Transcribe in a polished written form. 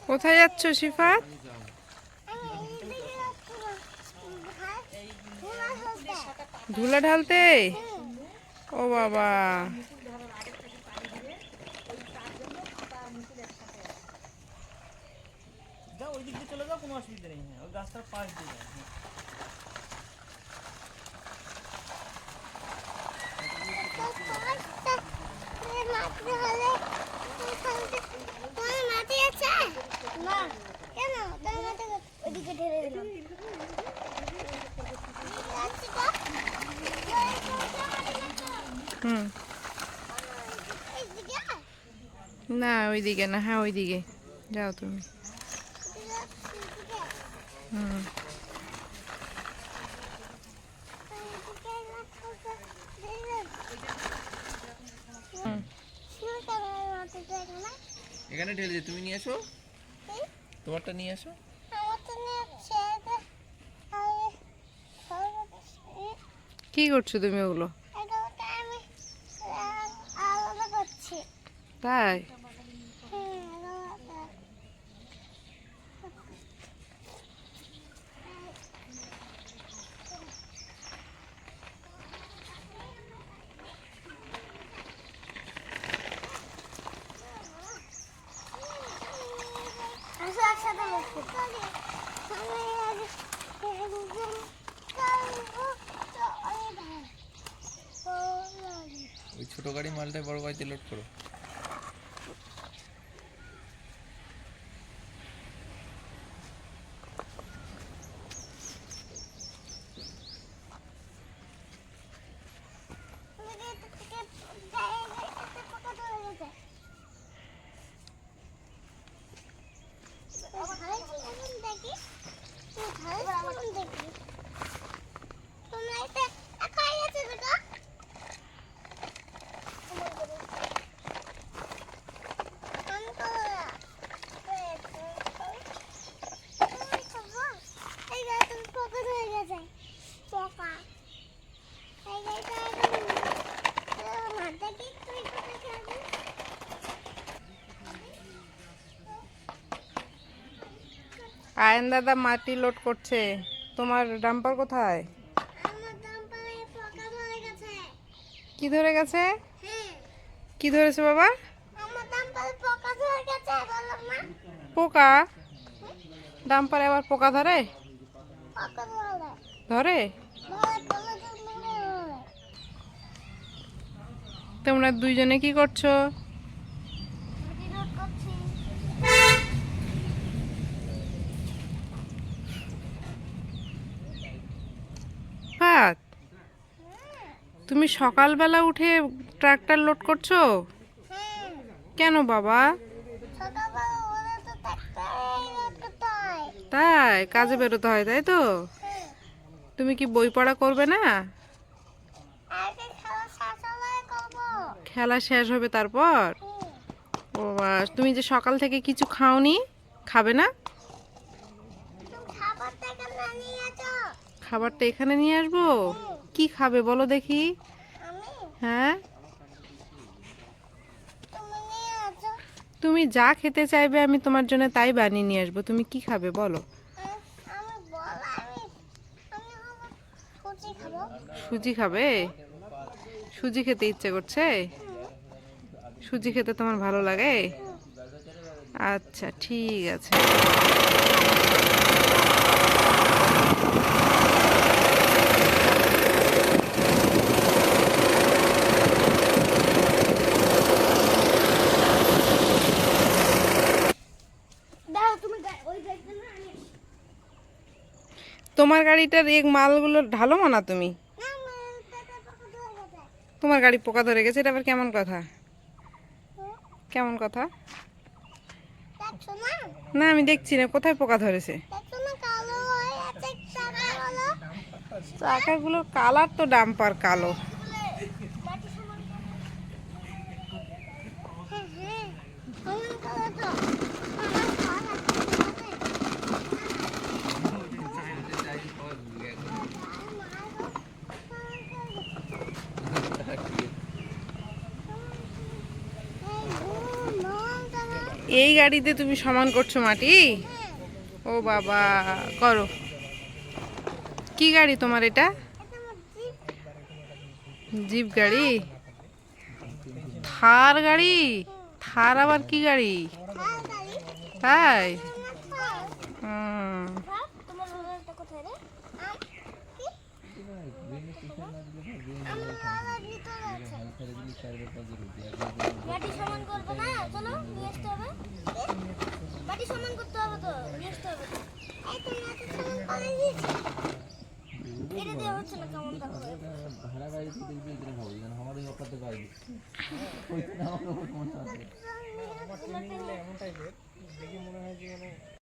কোথায় যাচ্ছ শিফাত? ধুলা ঢালতে? ও বাবা, যাও ওই দিক দিয়ে চলে যাও, কোনো অসুবিধা নেই। হ্যাঁ, ওই গাছটার পাশ দিয়ে যাও। হুম, না ওইদিকে না, হ্যাঁ ওইদিকে যাও তুমি। হুম, এখানে ঢেলে দে, তুমি নিয়ে এসো, তোমারটা নিয়ে এসো। কি করছো তুমি ওগুলো? তাই? ওই ছোট গাড়ি মালটাই বড় গাড়িতে লোড করো। আয়ন দাদা মাটি লোড করছে। তোমার ডাম্পার কোথায়? কি ধরে গেছে? কি ধরেছে বাবা? পোকা? ডাম্পারে আবার পোকা ধরে? ধরে? তোমরা দুইজনে কি করছো? হাত, তুমি সকালবেলা উঠে ট্রাক্টর লোড করছো? কেন বাবা? তাই কাজে বেরোতে হয়, তাই তো? তুমি কি বই পড়া করবে না? খেলা শেষ হবে তারপর? ও বাবা, তুমি যে সকাল থেকে কিছু খাওনি, খাবে না? খাবারটা এখানে নিয়ে আসবো? কি খাবে বলো দেখি? হ্যাঁ, তুমি যা খেতে চাইবে আমি তোমার জন্য তাই বানিয়ে নিয়ে আসবো। তুমি কি খাবে বলো? সুজি খাবে? সুজি খেতে ইচ্ছে করছে? সুজি খেতে তোমার ভালো লাগে? আচ্ছা ঠিক আছে। তোমার গাড়িটার এক মালগুলো ঢালো না তুমি। তোমার গাড়ি পোকা ধরে গেছে, এটা আবার কেমন কথা? কেমন কথা? না আমি দেখছি না, কোথায় পোকা ধরেছে? চাকাগুলোর কালার তো ডাম্পার কালো। এই গাড়িতে তুমি সমান করছো মাটি? ও বাবা, করো। কি গাড়ি তোমার এটা? জিপ গাড়ি? থার গাড়ি? থার আবার কি গাড়ি? তাই? হুম। মাটি সমান করবো না, চলো নিয়ে আসতে হবে। মাটি সমান করতে হবে তো, নিয়ে আসতে হবে। এই তো মাটি সমান করে দিয়েছি। এটা দিয়ে হচ্ছে না, কেমন দেখো। ভাড়া গাড়ি তো দেখবি এখানে ভাবো যেন আমার এই অকাতে গাড়ি ওই না আমার কোন আছে আমার ট্রেনিং এমন টাইপের দেখে মনে হয় যে মানে